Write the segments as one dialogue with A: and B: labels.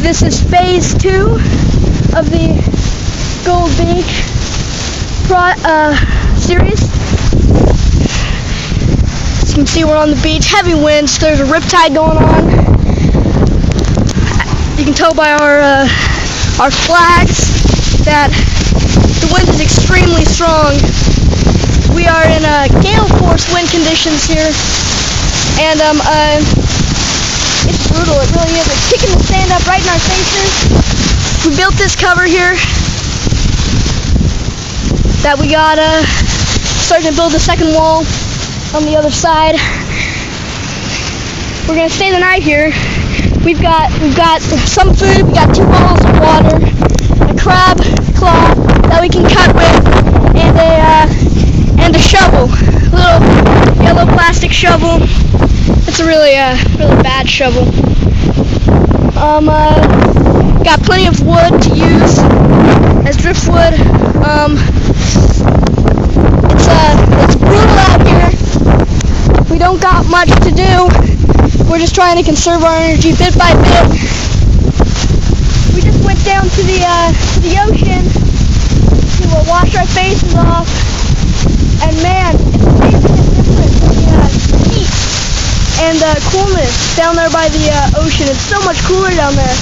A: This is phase 2 of the Gold Beach series. As you can see, we're on the beach. Heavy winds. There's a riptide going on. You can tell by our flags that the wind is extremely strong. We are in gale force wind conditions here, and it's brutal. It really is. It's kicking the sand up right in our faces. We built this cover here that we got starting to build the second wall on the other side. We're gonna stay the night here. We've got some food. We got 2 bottles of water, a crab claw that we can cut with, and a shovel, a little yellow plastic shovel. It's a really bad shovel. Got plenty of wood to use as driftwood. It's brutal out here. We don't got much to do. We're just trying to conserve our energy bit by bit. We just went down to the ocean to wash our faces off, and man, it's amazing the difference in the heat and coolness down there by the ocean. It's so much cooler down there.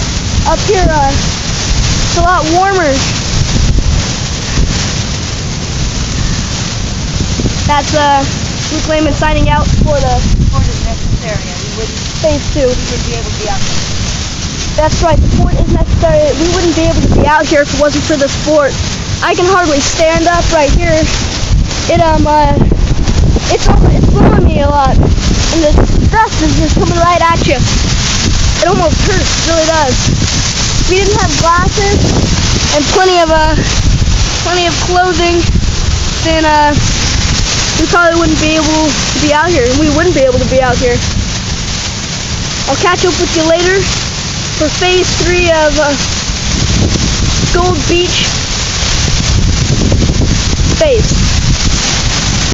A: Up here, it's a lot warmer. That's Luke Lehman signing out for the
B: Port is necessary, and we wouldn't
A: phase 2.
B: be able to be out there.
A: That's right, the port is necessary. We wouldn't be able to be out here if it wasn't for the sport. I can hardly stand up right here. It's blowing me a lot, and the dust is just coming right at you. It almost hurts, it really does. If we didn't have glasses and plenty of clothing, then we probably wouldn't be able to be out here. We wouldn't be able to be out here. I'll catch up with you later for phase 3 of Gold Beach phase.